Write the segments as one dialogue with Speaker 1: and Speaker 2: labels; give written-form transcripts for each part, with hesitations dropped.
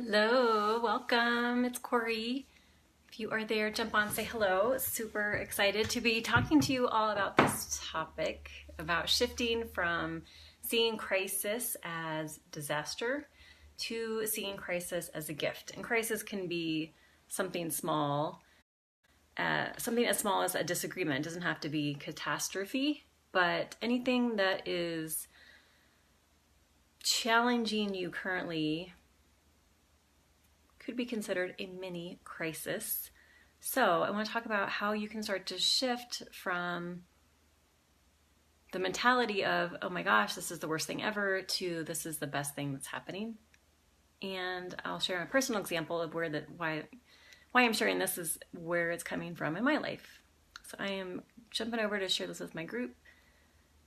Speaker 1: Hello, welcome. It's Corey. If you are there, jump on, say hello. Super excited to be talking to you all about this topic, about shifting from seeing crisis as disaster to seeing crisis as a gift. And crisis can be something small, something as small as a disagreement. It doesn't have to be catastrophe, but anything that is challenging you currently could be considered a mini crisis. So I want to talk about how you can start to shift from the mentality of, oh my gosh, this is the worst thing ever, to this is the best thing that's happening. And I'll share a personal example of why I'm sharing this is where it's coming from in my life. So I am jumping over to share this with my group.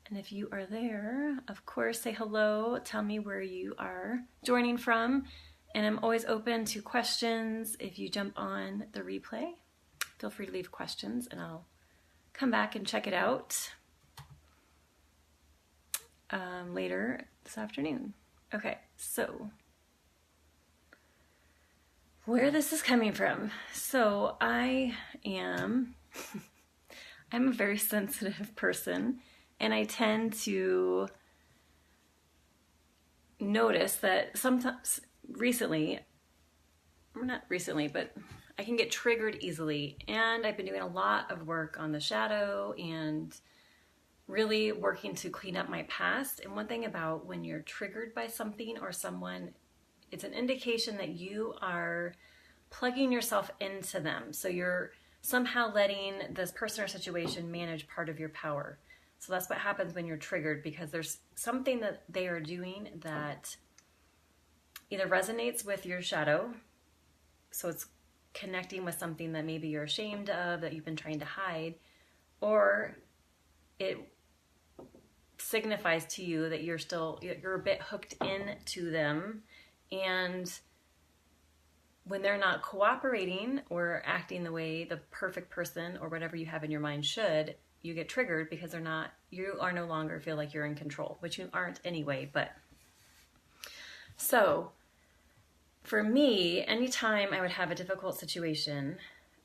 Speaker 1: And if you are there, of course, say hello. Tell me where you are joining from. And I'm always open to questions. If you jump on the replay, feel free to leave questions and I'll come back and check it out later this afternoon. Okay, so where this is coming from. So I'm a very sensitive person, and I tend to notice that sometimes not recently, but I can get triggered easily. And I've been doing a lot of work on the shadow and really working to clean up my past. And one thing about when you're triggered by something or someone, it's an indication that you are plugging yourself into them. So you're somehow letting this person or situation manage part of your power. So that's what happens when you're triggered, because there's something that they are doing that either resonates with your shadow, so it's connecting with something that maybe you're ashamed of, that you've been trying to hide, or it signifies to you that you're a bit hooked into them, and when they're not cooperating or acting the way the perfect person or whatever you have in your mind should, you get triggered because you are no longer feel like you're in control, which you aren't anyway. But so for me, anytime I would have a difficult situation,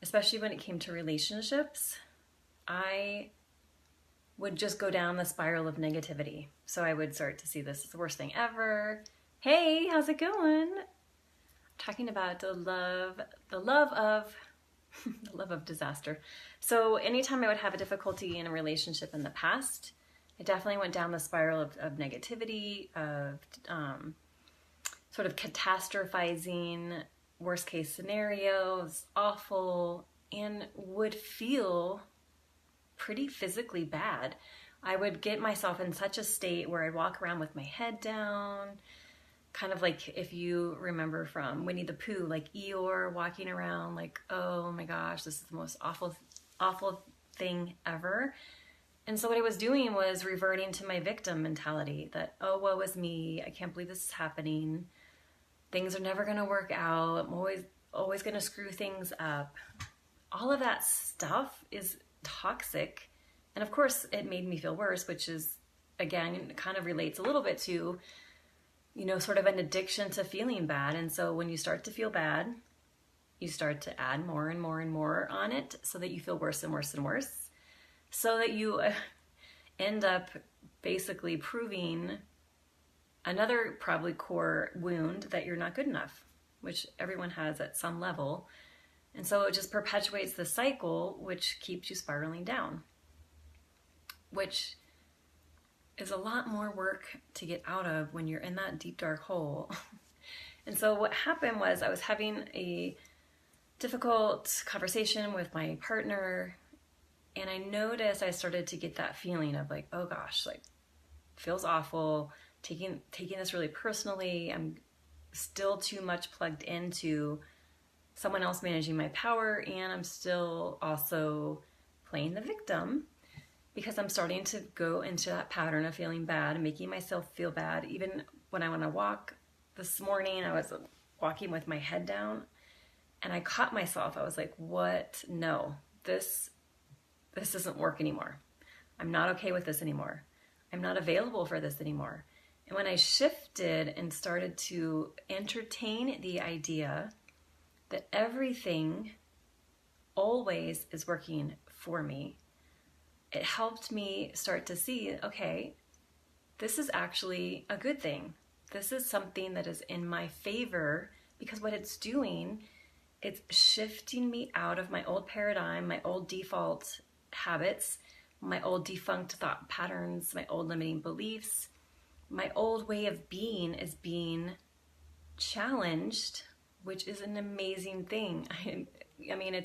Speaker 1: especially when it came to relationships, I would just go down the spiral of negativity. So I would start to see this is the worst thing ever. Hey, how's it going? I'm talking about the love of the love of disaster. So anytime I would have a difficulty in a relationship in the past, it definitely went down the spiral of negativity, of sort of catastrophizing, worst case scenarios, awful, and would feel pretty physically bad. I would get myself in such a state where I'd walk around with my head down, kind of like if you remember from Winnie the Pooh, like Eeyore walking around like, oh my gosh, this is the most awful thing ever. And so what I was doing was reverting to my victim mentality that, oh, woe is me, I can't believe this is happening. Things are never going to work out. I'm always going to screw things up. All of that stuff is toxic. And of course, it made me feel worse, which is, again, kind of relates a little bit to, sort of an addiction to feeling bad. And so when you start to feel bad, you start to add more and more and more on it so that you feel worse and worse and worse. So that you end up basically proving another probably core wound that you're not good enough, which everyone has at some level. And so it just perpetuates the cycle, which keeps you spiraling down, which is a lot more work to get out of when you're in that deep, dark hole. And so what happened was I was having a difficult conversation with my partner, and I noticed I started to get that feeling of like, oh gosh, like feels awful, taking this really personally. I'm still too much plugged into someone else managing my power, and I'm still also playing the victim because I'm starting to go into that pattern of feeling bad and making myself feel bad. Even when I want to walk this morning, I was walking with my head down, and I caught myself. I was like, what? No, this doesn't work anymore. I'm not okay with this anymore. I'm not available for this anymore. And when I shifted and started to entertain the idea that everything always is working for me, it helped me start to see, okay, this is actually a good thing. This is something that is in my favor, because what it's doing, it's shifting me out of my old paradigm, my old default habits, my old defunct thought patterns, my old limiting beliefs. My old way of being is being challenged, which is an amazing thing. I mean,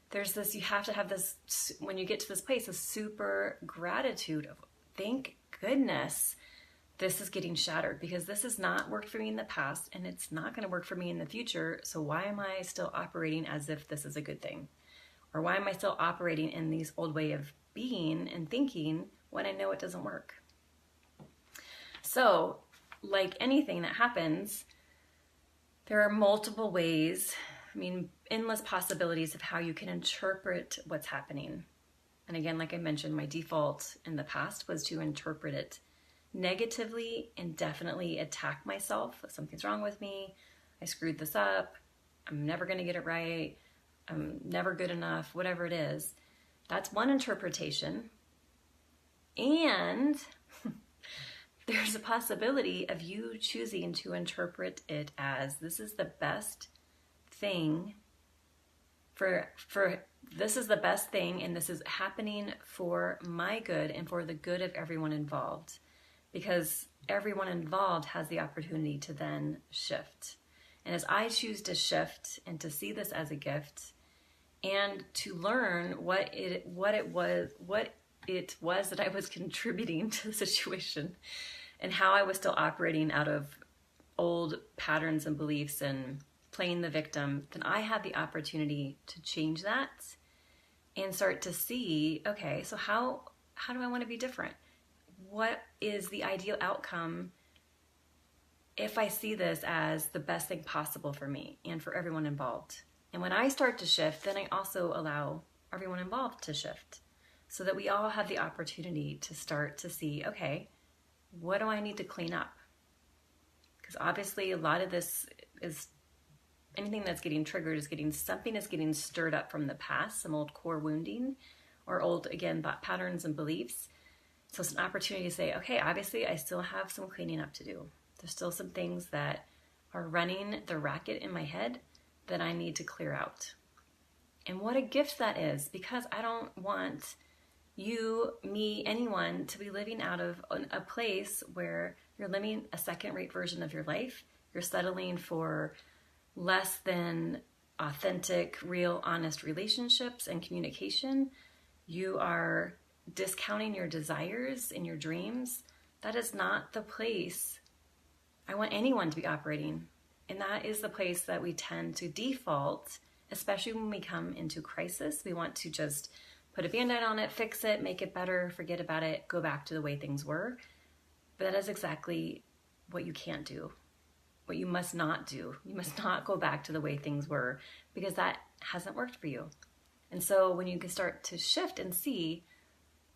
Speaker 1: there's this, you have to have this, when you get to this place, a super gratitude of, thank goodness this is getting shattered, because this has not worked for me in the past and it's not going to work for me in the future. So why am I still operating as if this is a good thing? Or why am I still operating in these old way of being and thinking when I know it doesn't work? So, like anything that happens, there are multiple ways, endless possibilities of how you can interpret what's happening. And again, like I mentioned, my default in the past was to interpret it negatively and definitely attack myself. Something's wrong with me. I screwed this up. I'm never going to get it right. I'm never good enough, whatever it is. That's one interpretation. And there's a possibility of you choosing to interpret it as, this is the best thing this is the best thing, and this is happening for my good and for the good of everyone involved, because everyone involved has the opportunity to then shift. And as I choose to shift and to see this as a gift and to learn what it was that I was contributing to the situation and how I was still operating out of old patterns and beliefs and playing the victim, then I had the opportunity to change that and start to see, okay, so how do I want to be different? What is the ideal outcome if I see this as the best thing possible for me and for everyone involved? And when I start to shift, then I also allow everyone involved to shift, so that we all have the opportunity to start to see, okay, what do I need to clean up? Because obviously a lot of this is, anything that's getting triggered is something is getting stirred up from the past, some old core wounding or old, again, thought patterns and beliefs. So it's an opportunity to say, okay, obviously I still have some cleaning up to do. There's still some things that are running the racket in my head that I need to clear out. And what a gift that is, because I don't want you, me, anyone to be living out of a place where you're living a second-rate version of your life. You're settling for less than authentic, real, honest relationships and communication. You are discounting your desires and your dreams. That is not the place I want anyone to be operating. And that is the place that we tend to default, especially when we come into crisis. We want to just put a Band-Aid on it, fix it, make it better, forget about it, go back to the way things were. But that is exactly what you can't do. What you must not do. You must not go back to the way things were, because that hasn't worked for you. And so when you can start to shift and see,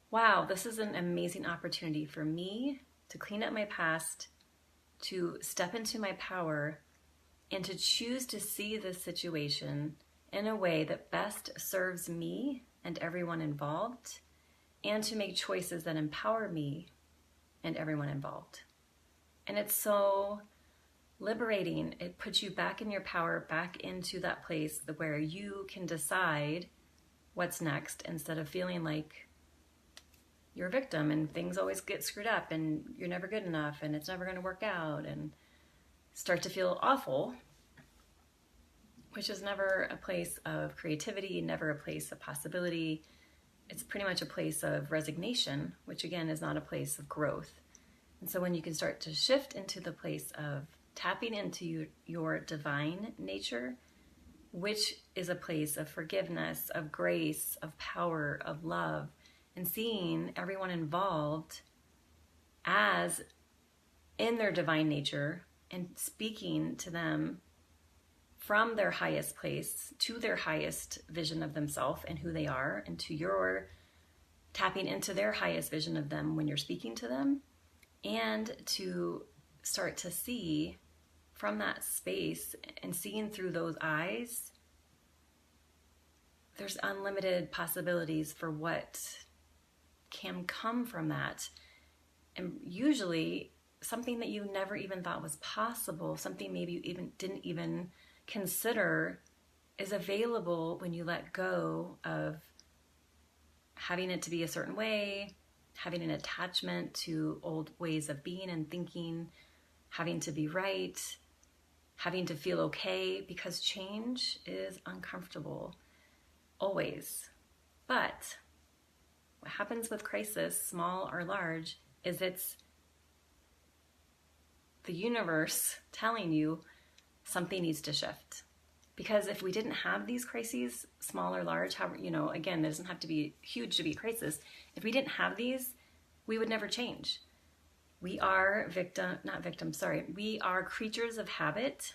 Speaker 1: wow, this is an amazing opportunity for me to clean up my past, to step into my power, and to choose to see this situation in a way that best serves me and everyone involved, and to make choices that empower me and everyone involved. And it's so liberating. It puts you back in your power, back into that place where you can decide what's next, instead of feeling like you're a victim and things always get screwed up and you're never good enough and it's never going to work out, and start to feel awful, which is never a place of creativity, never a place of possibility. It's pretty much a place of resignation, which again is not a place of growth. And so when you can start to shift into the place of tapping into your divine nature, which is a place of forgiveness, of grace, of power, of love, and seeing everyone involved as in their divine nature and speaking to them from their highest place to their highest vision of themselves and who they are, and to your tapping into their highest vision of them when you're speaking to them, and to start to see from that space and seeing through those eyes, there's unlimited possibilities for what can come from that. And usually something that you never even thought was possible, something maybe you didn't even consider, is available when you let go of having it to be a certain way, having an attachment to old ways of being and thinking, having to be right, having to feel okay, because change is uncomfortable, always. But what happens with crisis, small or large, is it's the universe telling you something needs to shift. Because if we didn't have these crises, small or large, again, it doesn't have to be huge to be a crisis. If we didn't have these, we would never change. We are we are creatures of habit.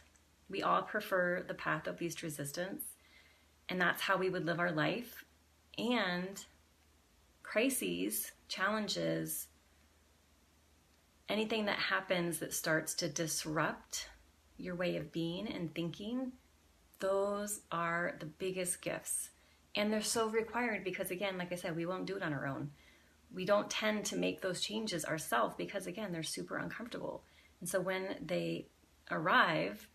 Speaker 1: We all prefer the path of least resistance, and that's how we would live our life. And crises, challenges, anything that happens that starts to disrupt your way of being and thinking, those are the biggest gifts. And they're so required because, again, like I said, we won't do it on our own. We don't tend to make those changes ourselves because, again, they're super uncomfortable. And so when they arrive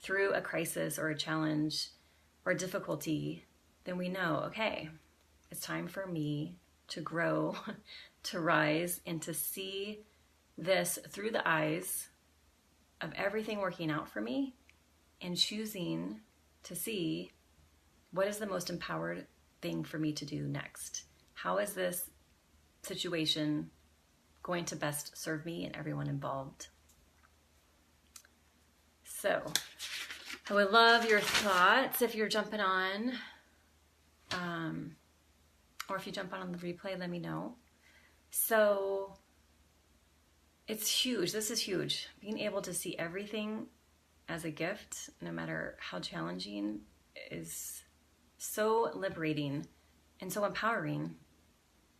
Speaker 1: through a crisis or a challenge or a difficulty, then we know, okay, it's time for me to grow, to rise, and to see this through the eyes of everything working out for me, and choosing to see what is the most empowered thing for me to do next. How is this situation going to best serve me and everyone involved? So I would love your thoughts if you're jumping on, or if you jump on the replay, let me know. So it's huge. This is huge. Being able to see everything as a gift, no matter how challenging, is so liberating and so empowering,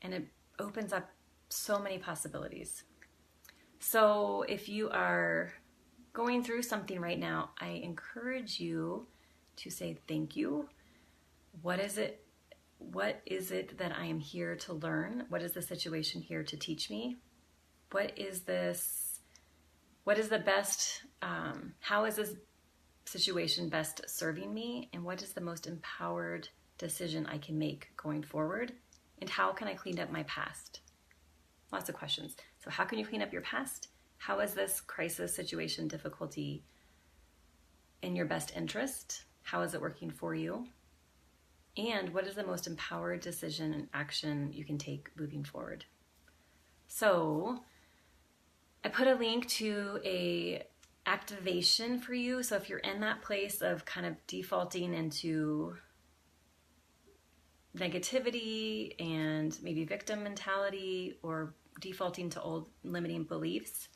Speaker 1: and it opens up so many possibilities. So if you are going through something right now, I encourage you to say thank you. What is it that I am here to learn? What is the situation here to teach me? What is the best, how is this situation best serving me? And what is the most empowered decision I can make going forward? And how can I clean up my past? Lots of questions. So how can you clean up your past? How is this crisis, situation, difficulty in your best interest? How is it working for you? And what is the most empowered decision and action you can take moving forward? So I put a link to a activation for you. So if you're in that place of kind of defaulting into negativity and maybe victim mentality, or defaulting to old limiting beliefs,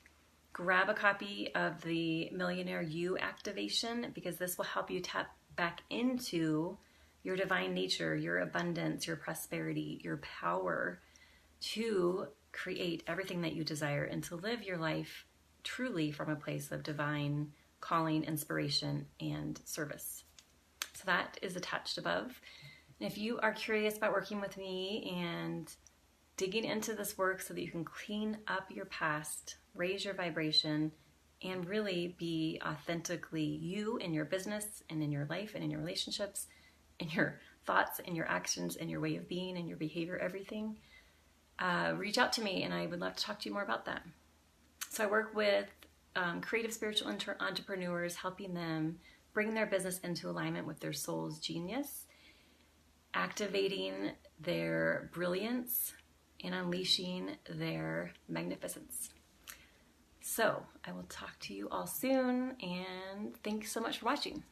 Speaker 1: grab a copy of the Millionaire You activation, because this will help you tap back into your divine nature, your abundance, your prosperity, your power to create everything that you desire and to live your life truly from a place of divine calling, inspiration, and service. So that is attached above. And if you are curious about working with me and digging into this work so that you can clean up your past, raise your vibration, and really be authentically you in your business and in your life and in your relationships, in your thoughts and your actions and your way of being and your behavior, everything, reach out to me and I would love to talk to you more about that. So I work with creative spiritual entrepreneurs, helping them bring their business into alignment with their soul's genius, activating their brilliance, and unleashing their magnificence. So I will talk to you all soon, and thanks so much for watching.